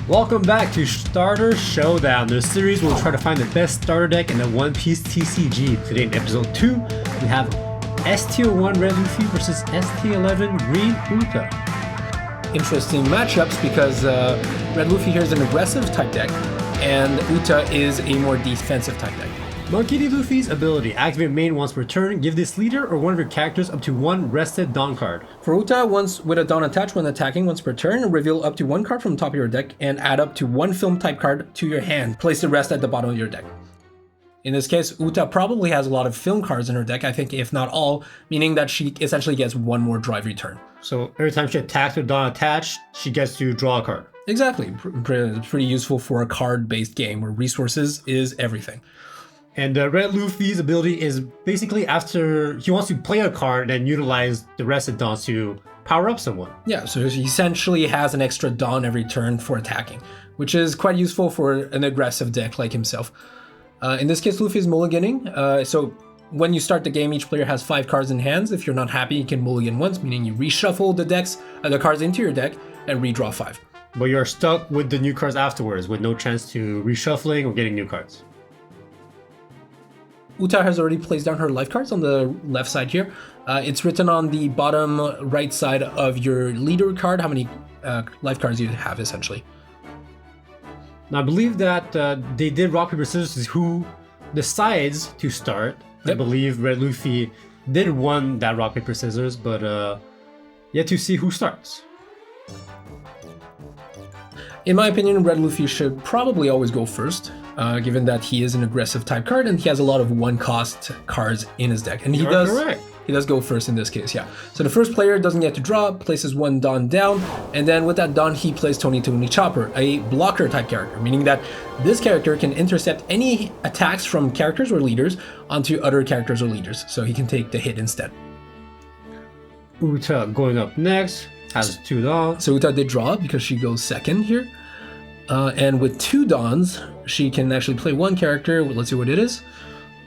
Welcome back to Starter Showdown, the series where we'll try to find the best starter deck in the One Piece TCG. Today in episode 2, we have ST01 Red Luffy versus ST11 Green UTA. Interesting matchups because Red Luffy here is an aggressive type deck, and UTA is a more defensive type deck. Monkey D. Luffy's ability, activate main once per turn, give this leader or one of your characters up to one rested Dawn card. For UTA, once with a Dawn attached when attacking once per turn, reveal up to one card from the top of your deck and add up to one film type card to your hand. Place the rest at the bottom of your deck. In this case, UTA probably has a lot of film cards in her deck, I think if not all, meaning that she essentially gets one more drive return. So every time she attacks with Dawn attached, she gets to draw a card. Exactly. Pretty useful for a card-based game where resources is everything. And Red Luffy's ability is basically after he wants to play a card and utilize the rested Dawns to power up someone. Yeah, so he essentially has an extra Dawn every turn for attacking, which is quite useful for an aggressive deck like himself. In this case, Luffy is mulliganing. So when you start the game, each player has 5 cards in hands. If you're not happy, you can mulligan once, meaning you reshuffle the cards into your deck and redraw 5. But you're stuck with the new cards afterwards with no chance to reshuffling or getting new cards. UTA has already placed down her life cards on the left side here. It's written on the bottom right side of your leader card how many life cards you have, essentially. Now, I believe that they did rock, paper, scissors who decides to start. Yep. I believe Red Luffy did won that rock, paper, scissors, but yet to see who starts. In my opinion, Red Luffy should probably always go first, given that he is an aggressive type card and he has a lot of one-cost cards in his deck. And he does go first in this case, yeah. So the first player doesn't get to draw, places one Dawn down, and then with that Dawn, he plays Tony Chopper, a blocker type character, meaning that this character can intercept any attacks from characters or leaders onto other characters or leaders, so he can take the hit instead. UTA going up next, has 2 Dawns. So UTA did draw because she goes second here. And with 2 Dawns, she can actually play one character. Let's see what it is.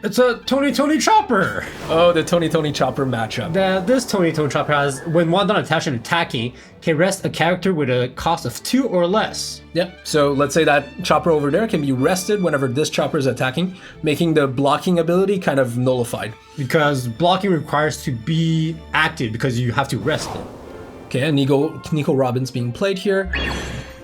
It's a Tony Chopper! Oh, the Tony Chopper matchup. This Tony Chopper has, when one Dawn attached and attacking, can rest a character with a cost of 2 or less. Yep, so let's say that Chopper over there can be rested whenever this Chopper is attacking, making the blocking ability kind of nullified. Because blocking requires to be active because you have to rest it. Okay, and Nico Robin's being played here.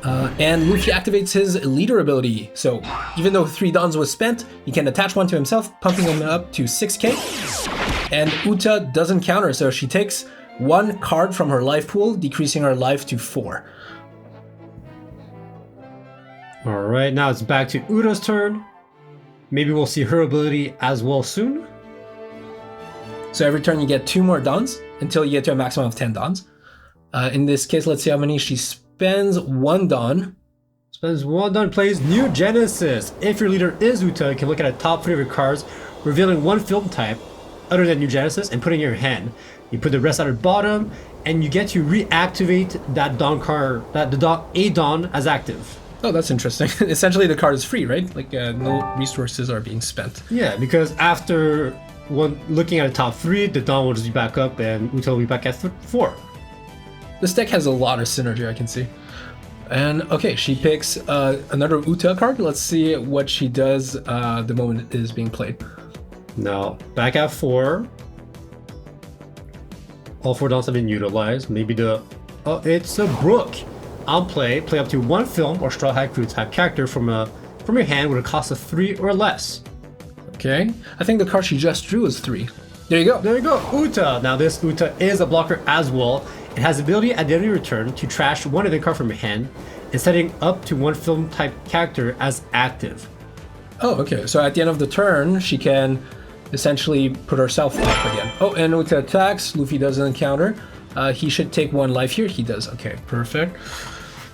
And Luffy activates his leader ability. So even though 3 Dawns was spent, he can attach one to himself, pumping him up to 6k. And UTA doesn't counter, so she takes 1 card from her life pool, decreasing her life to 4. Alright, now it's back to UTA's turn. Maybe we'll see her ability as well soon. So every turn you get 2 more Dawns until you get to a maximum of 10 Dawns. In this case, let's see how many she spends. 1 Dawn. Spends 1 Dawn, plays New Genesis. If your leader is UTA, you can look at a top 3 of your cards, revealing 1 film type other than New Genesis and put it in your hand. You put the rest at the bottom, and you get to reactivate that Dawn card, a Dawn as active. Oh, that's interesting. Essentially, the card is free, right? Like no resources are being spent. Yeah, because after looking at the top 3, the Dawn will just be back up, and UTA will be back at 4. This deck has a lot of synergy, I can see. And okay, she picks another UTA card. Let's see what she does the moment it is being played. Now, back at 4. All 4 Dawns have been utilized. Maybe it's a Brook. On play up to 1 film or Straw Hat Crew type character from your hand with a cost of 3 or less. Okay, I think the card she just drew is 3. There you go. There you go, UTA. Now this UTA is a blocker as well. It has the ability at the end of your turn to trash 1 other card from your hand and setting up to 1 film type character as active. Oh, okay. So at the end of the turn, she can essentially put herself up again. Oh, and UTA attacks. Luffy doesn't counter. He should take 1 life here. He does. Okay, perfect.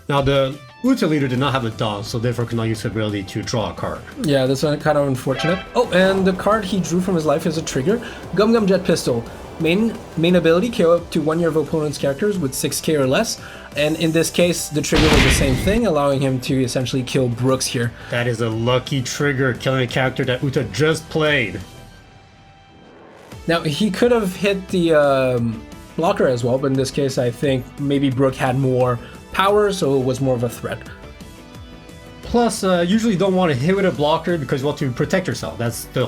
Now the UTA leader did not have a Dawn, so therefore cannot use the ability to draw a card. Yeah, that's kind of unfortunate. Oh, and the card he drew from his life is a trigger. Gum Gum Jet Pistol. Main ability, KO up to 1 of your opponent's characters with 6k or less. And in this case, the trigger was the same thing, allowing him to essentially kill Brooks here. That is a lucky trigger, killing a character that UTA just played. Now, he could have hit the blocker as well, but in this case, I think maybe Brook had more power, so it was more of a threat. Plus, usually you don't want to hit with a blocker because you want to protect yourself. That's their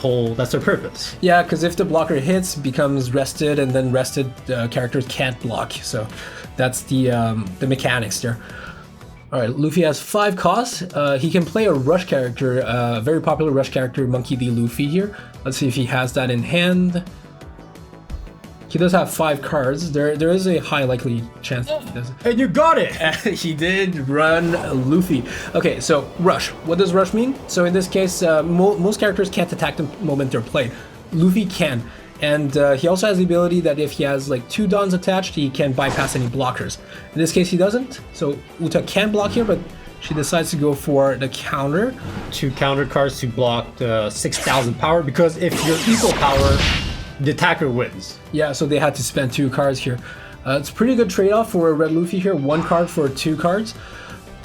purpose. Yeah, because if the blocker hits, becomes rested, and then rested characters can't block. So that's the mechanics there. All right, Luffy has 5 costs. He can play a rush character, a very popular rush character, Monkey D. Luffy here. Let's see if he has that in hand. He does have 5 cards. There is a high likely chance that he does. And you got it! He did run Luffy. Okay, so rush. What does rush mean? So in this case, most characters can't attack the moment they're played. Luffy can. And he also has the ability that if he has like 2 Dons attached, he can bypass any blockers. In this case, he doesn't. So Uta can block here, but she decides to go for the counter. 2 counter cards to block the 6,000 power, because if you're equal power, the attacker wins. Yeah, so they had to spend 2 cards here. It's a pretty good trade-off for Red Luffy here. 1 card for 2 cards.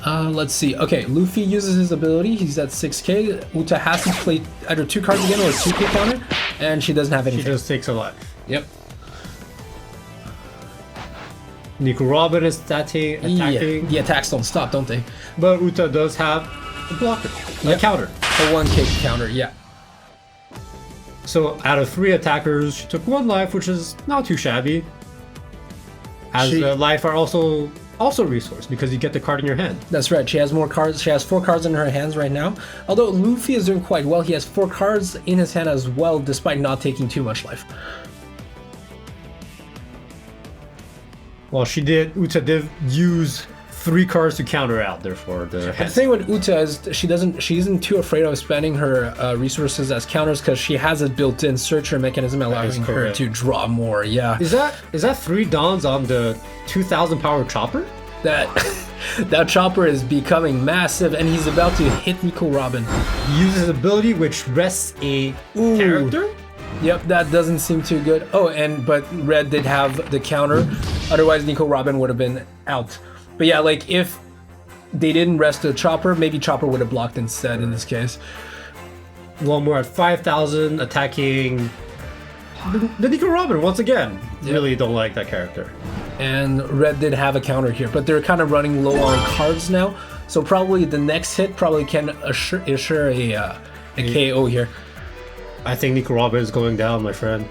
Let's see. Okay, Luffy uses his ability. He's at 6k. Uta has to play either 2 cards again or a 2k counter, and she doesn't have anything. She just takes a life. Yep. Nico Robin is attacking. Yeah, the attacks don't stop, don't they? But Uta does have a blocker, a counter. A 1k counter, yeah. So out of 3 attackers, she took 1 life, which is not too shabby. As the life are also a resource because you get the card in your hand. That's right. She has more cards. She has 4 cards in her hands right now. Although Luffy is doing quite well, he has 4 cards in his hand as well, despite not taking too much life. Well, Uta did use 3 cards to counter out, therefore the thing with Uta is she isn't too afraid of spending her resources as counters because she has a built-in searcher mechanism allowing her to draw more. Yeah. Is that 3 Dons on the 2,000 power chopper? That chopper is becoming massive, and he's about to hit Nico Robin. He uses his ability which rests a character. Yep, that doesn't seem too good. Oh, but Red did have the counter. Otherwise, Nico Robin would have been out. But yeah, like if they didn't rest the chopper, maybe chopper would have blocked instead in this case. Well, we're at 5,000 attacking the Nico Robin once again. Yep. Really don't like that character. And Red did have a counter here, but they're kind of running low on cards now. So probably the next hit can assure a KO here. I think Nico Robin is going down, my friend.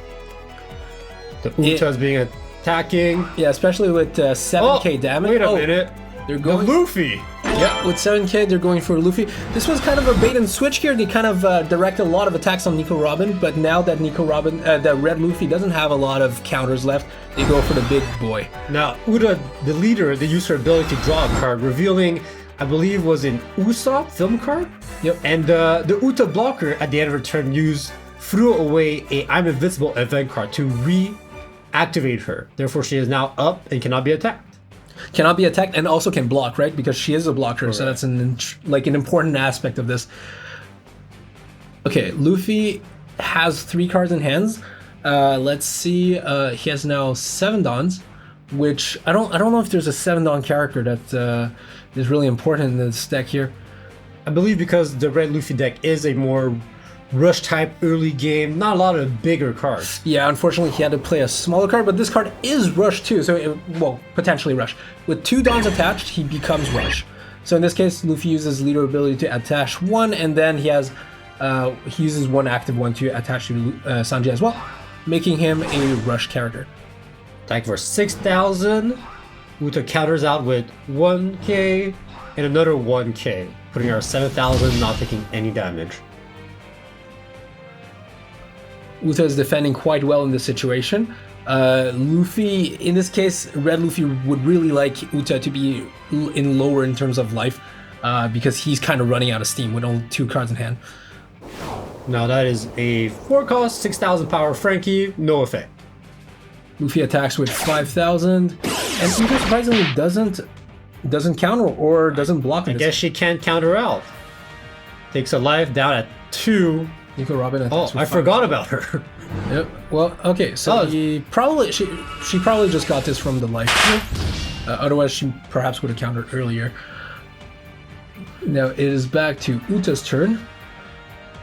The Uta is being attacking. Yeah, especially with 7k damage. Wait a minute. They're going Luffy. Yeah, with 7k, they're going for Luffy. This was kind of a bait and switch here. They kind of directed a lot of attacks on Nico Robin, but now that that Red Luffy doesn't have a lot of counters left, they go for the big boy. Now, Uta, the leader, they used her ability to draw a card, revealing, I believe, was an Usopp film card. Yep. And the Uta blocker at the end of her turn threw away a I'm Invincible event card to reactivate her. Therefore, she is now up and cannot be attacked. Cannot be attacked and also can block, right? Because she is a blocker, correct. So that's an important aspect of this. Okay, Luffy has 3 cards in hands. Let's see. He has now 7 Dons, which I don't know if there's a 7 Don character that is really important in this deck here. I believe because the Red Luffy deck is a more rush type early game, not a lot of bigger cards. Yeah, unfortunately he had to play a smaller card, but this card is rush too, so potentially rush. With 2 Dons attached, he becomes rush. So in this case, Luffy uses leader ability to attach 1, and then he uses 1 active one to attach to Sanji as well, making him a rush character. Attack for 6,000. Uta counters out with 1k and another 1k, putting her at 7,000, not taking any damage. Uta is defending quite well in this situation. Luffy, in this case, Red Luffy would really like Uta to be lower in terms of life because he's kind of running out of steam with only 2 cards in hand. Now that is a 4 cost, 6,000 power Frankie, no effect. Luffy attacks with 5,000, and Uta surprisingly doesn't counter or doesn't block. I guess she can't counter out. Takes a life down at 2. Nico Robin. I forgot about her. Yep. Well, okay. So she probably just got this from the life. Otherwise, she perhaps would have countered earlier. Now it is back to Uta's turn.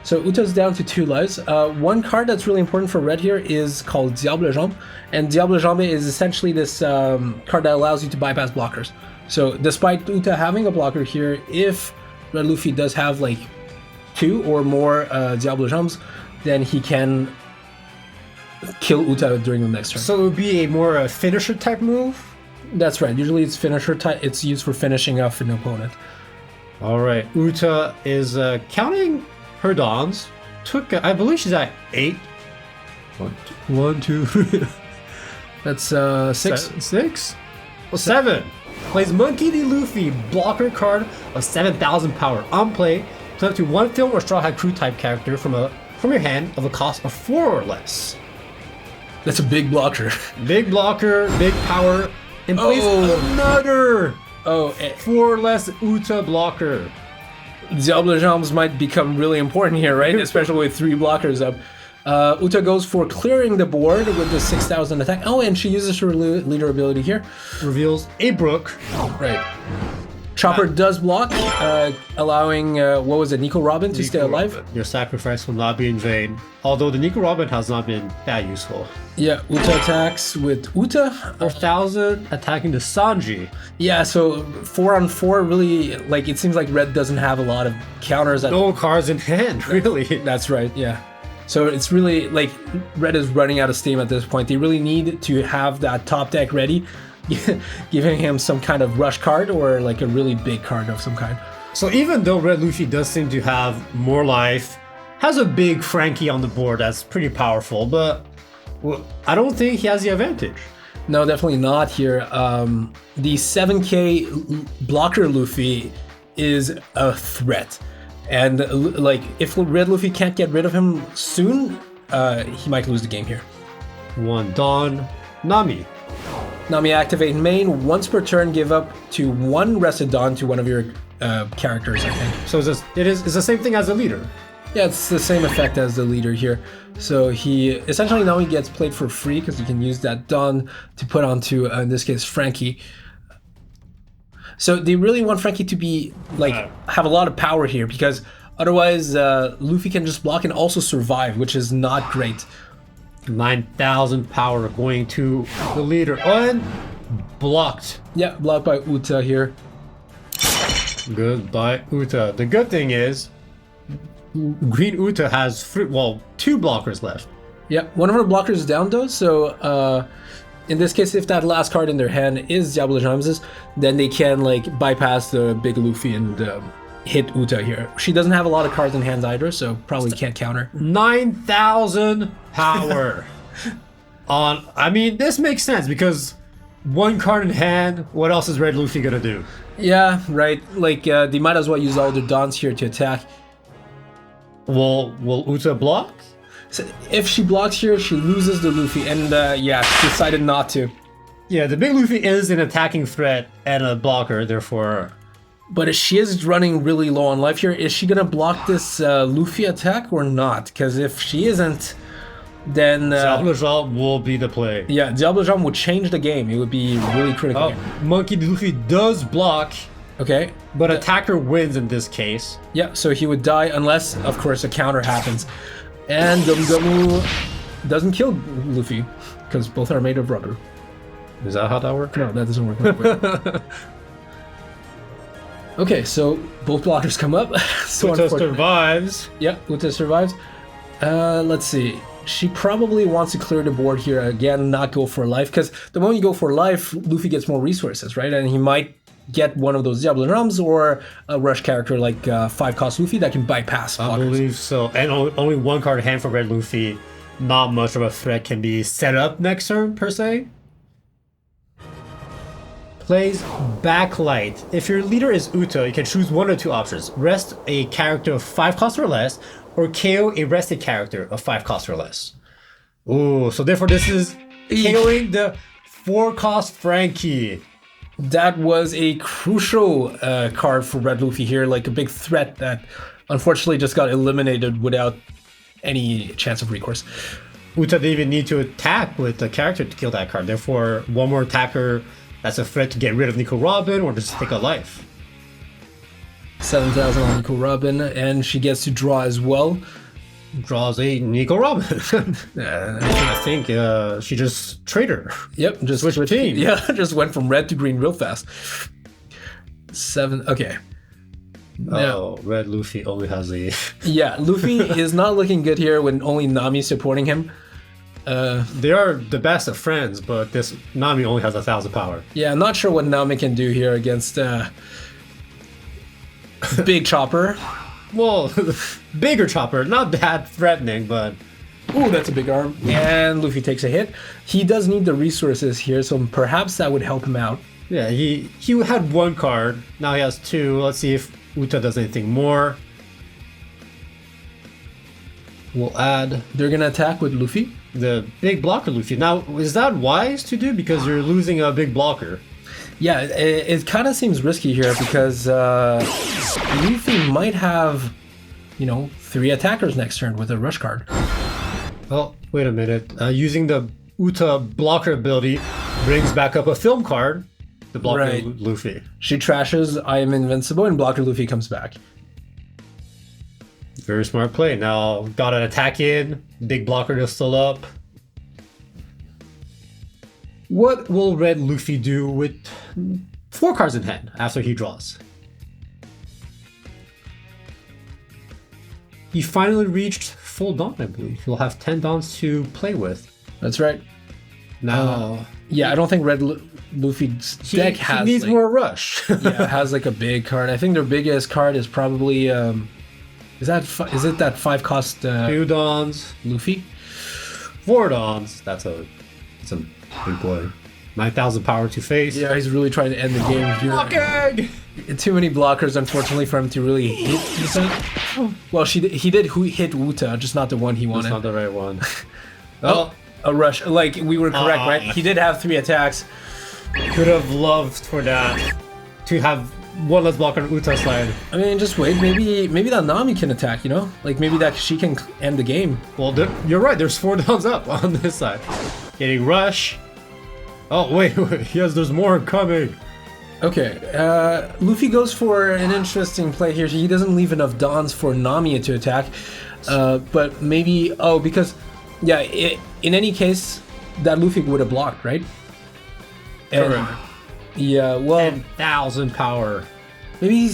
So Uta's down to 2 lives. 1 card that's really important for Red here is called Diable Jambe, and Diable Jambe is essentially this card that allows you to bypass blockers. So despite Uta having a blocker here, if Red Luffy does have like 2 or more Diablo Gems, then he can kill Uta during the next turn. So it would be a more finisher type move? That's right. Usually it's finisher type. It's used for finishing off an opponent. All right. Uta is counting her dons. I believe she's at 8. 1, 2, 3. That's 6. 6? Well, 7. Plays Monkey D. Luffy, blocker card of 7,000 power. On play, play up to 1 film or Straw Hat Crew type character from your hand of a cost of 4 or less. That's a big blocker. Big blocker, big power, and plays another 4 or less Uta blocker. Diablo Gems might become really important here, right? Especially with 3 blockers up. Uta goes for clearing the board with the 6,000 attack. Oh, and she uses her leader ability here. Reveals a Brook. Right. Chopper does block, allowing, what was it, Nico Robin to stay alive? Your sacrifice will not be in vain. Although the Nico Robin has not been that useful. Yeah, Uta attacks with Uta. 4,000 attacking the Sanji. Yeah, so 4 on 4 really, like, it seems like Red doesn't have a lot of counters. No cards in hand, really. That's right, yeah. So it's really, like, Red is running out of steam at this point. They really need to have that top deck ready, giving him some kind of rush card or, like, a really big card of some kind. So even though Red Luffy does seem to have more life, has a big Frankie on the board that's pretty powerful, but I don't think he has the advantage. No, definitely not here. The 7k blocker Luffy is a threat. And like, if Red Luffy can't get rid of him soon, he might lose the game here. 1 Dawn, Nami. Nami activate main. Once per turn, give up to 1 rested Dawn to one of your characters, I think. So it's the same thing as the leader. Yeah, it's the same effect as the leader here. So he essentially now he gets played for free because you can use that Dawn to put onto, in this case, Frankie. So they really want Frankie to be, like, have a lot of power here because otherwise Luffy can just block and also survive, which is not great. 9,000 power going to the leader. And blocked. Yeah, blocked by Uta here. Goodbye, Uta. The good thing is, Green Uta has 2 blockers left. Yeah, one of her blockers is down though, so in this case, if that last card in their hand is Diablo Gems, then they can, like, bypass the big Luffy and hit Uta here. She doesn't have a lot of cards in hand either, so probably can't counter. 9,000 power. I mean, this makes sense because 1 card in hand, what else is Red Luffy gonna do? Yeah, right. Like, they might as well use all their Dons here to attack. Will Uta block? So if she blocks here, she loses the Luffy, and yeah, she decided not to. Yeah, the big Luffy is an attacking threat and a blocker, therefore. But if she is running really low on life here, is she gonna block this Luffy attack or not? Because if she isn't, then Diablo Gems will be the play. Yeah, Diablo Gems would change the game. It would be really critical. Oh, Monkey D. Luffy does block. Okay. But attacker wins in this case. Yeah, so he would die unless, of course, a counter happens. And Gamu doesn't kill Luffy, because both are made of rubber. Is that how that works? No, that doesn't work that way. Okay, so both blockers come up. So Uta survives. Yeah, Uta survives. Let's see. She probably wants to clear the board here again, not go for life, because the moment you go for life, Luffy gets more resources, right? And he might get one of those Diablo Gems or a rush character like 5-cost Luffy that can bypass blockers. I believe so. And only 1 card in hand for Red Luffy. Not much of a threat can be set up next turn, per se. Plays Backlight. If your leader is Uta, you can choose 1 or 2 options. Rest a character of 5 cost or less, or KO a rested character of 5 cost or less. Ooh, so therefore this is KOing the 4-cost Frankie. That was a crucial card for Red Luffy here, like a big threat that unfortunately just got eliminated without any chance of recourse. Uta didn't even need to attack with the character to kill that card. Therefore, 1 more attacker that's a threat to get rid of Nico Robin or just take a life. 7,000 on Nico Robin, and she gets to draw as well. Draws a Nico Robin. I think she just traded her. Yep, just switched team. Yeah, just went from red to green real fast. 7. Okay. Oh, Red Luffy only has the... Yeah, Luffy is not looking good here when only Nami supporting him. They are the best of friends, but this Nami only has 1,000 power. Yeah, I'm not sure what Nami can do here against Big Chopper. Well, bigger Chopper, not that threatening, but... Ooh, that's a big arm. And Luffy takes a hit. He does need the resources here, so perhaps that would help him out. Yeah, he had 1 card. Now he has 2. Let's see if Uta does anything more. We'll add... They're going to attack with Luffy. The big blocker Luffy. Now, is that wise to do? Because you're losing a big blocker. Yeah, it kind of seems risky here because Luffy might have, 3 attackers next turn with a rush card. Oh, wait a minute. Using the Uta blocker ability brings back up a film card. The blocker Right. Luffy. She trashes I am invincible and blocker Luffy comes back. Very smart play. Now, got an attack in. Big blocker is still up. What will Red Luffy do with 4 cards in hand after he draws? He finally reached full Dawn, I believe. He'll have 10 Dawns to play with. That's right. Now... Yeah, I don't think Luffy's deck has... He needs more rush. Yeah, it has like a big card. I think their biggest card is probably... is it that 5 cost... 2 Dawns. Luffy? 4 Dawns. That's a big play. 9,000 power to face. Yeah, he's really trying to end the game here. Blocking! Too many blockers, unfortunately, for him to really hit Uta. Well, he did hit Uta, just not the one he wanted. That's not the right one. Oh, a rush. Like, we were correct, right? He did have 3 attacks. Could have loved for that. To have 1 less block on Uta's side. I mean, just wait. Maybe that Nami can attack, Like, maybe that she can end the game. Well, you're right. There's 4 Dawns up on this side. Getting rush. Oh, wait. Yes, there's more coming. Okay, Luffy goes for an interesting play here. He doesn't leave enough Dawns for Nami to attack, but maybe... Oh, because... Yeah, in any case, that Luffy would have blocked, right? Correct. Yeah, well... 10,000 power. Maybe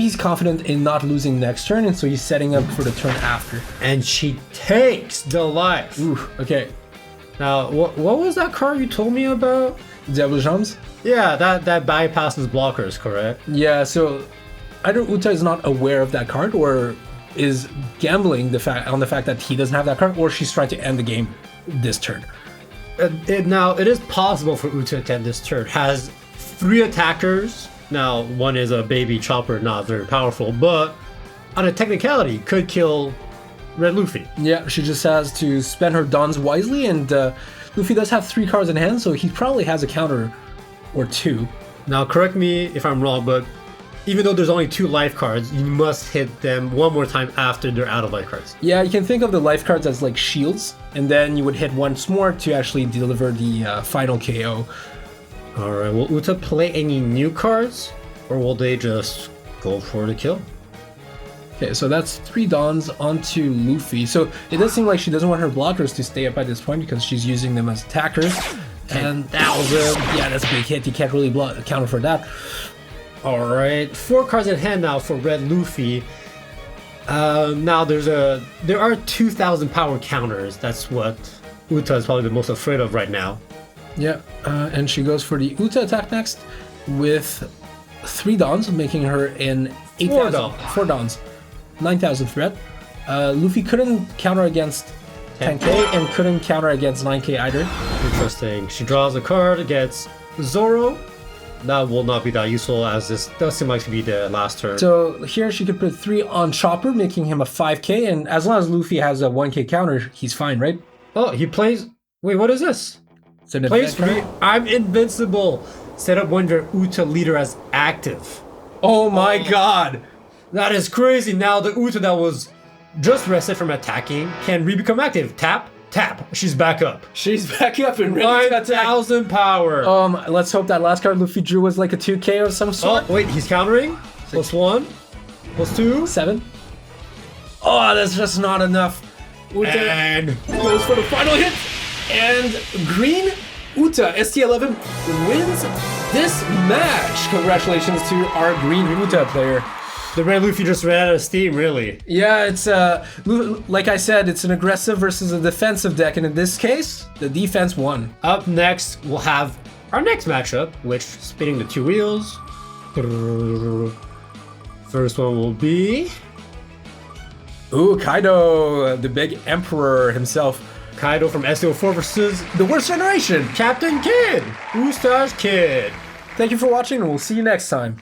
he's confident in not losing next turn, and so he's setting up for the turn after. And she takes the life. Ooh, okay. Now, what was that card you told me about? Diable Jams? Yeah, that bypasses blockers, correct? Yeah, so either Uta is not aware of that card or is gambling on the fact that he doesn't have that card, or she's trying to end the game this turn. Now, it is possible for Uta to end this turn. Has 3 attackers. Now, one is a baby Chopper, not very powerful, but on a technicality, could kill Red Luffy. Yeah, she just has to spend her Dawns wisely, and Luffy does have 3 cards in hand, so he probably has a counter or 2. Now, correct me if I'm wrong, but even though there's only 2 life cards, you must hit them 1 more time after they're out of life cards. Yeah, you can think of the life cards as like shields, and then you would hit once more to actually deliver the final KO. Alright, will Uta play any new cards, or will they just go for the kill? Okay, so that's 3 Dawns onto Luffy. So it does seem like she doesn't want her blockers to stay up at this point because she's using them as attackers. 10,000. Yeah, that's a big hit. You can't really counter for that. Alright, 4 cards in hand now for Red Luffy. Now there are 2,000 power counters. That's what Uta is probably the most afraid of right now. Yeah, and she goes for the Uta attack next with 3 Dawns, making her an 8,000. 4 Dawns. 9,000 threat. Luffy couldn't counter against 10k and couldn't counter against 9k either. Interesting. She draws a card against Zoro. That will not be that useful, as this does seem like to be the last turn. So here she could put 3 on Chopper, making him a 5k, and as long as Luffy has a 1k counter, he's fine, right? Oh, he plays... Wait, what is this? Plays 3. I'm invincible. Set up when your Uta leader as active. Oh my god! That is crazy. Now the Uta that was just rested from attacking can re-become active. Tap, tap. She's back up. She's back up and ready to attack. 9,000 power. Let's hope that last card Luffy drew was like a 2k of some sort. Oh, wait, he's countering? +1, +2. 7. Oh, that's just not enough. Uta And goes for the final hit. And green Uta, ST11, wins this match. Congratulations to our green Uta player. The Red Luffy just ran out of steam, really. Yeah, it's like I said, it's an aggressive versus a defensive deck, and in this case, the defense won. Up next, we'll have our next matchup, which spinning the 2 wheels. First one will be... Ooh, Kaido, the big emperor himself. Kaido from SO4 versus the worst generation, Captain Kid, Usta's Kid. Thank you for watching, and we'll see you next time.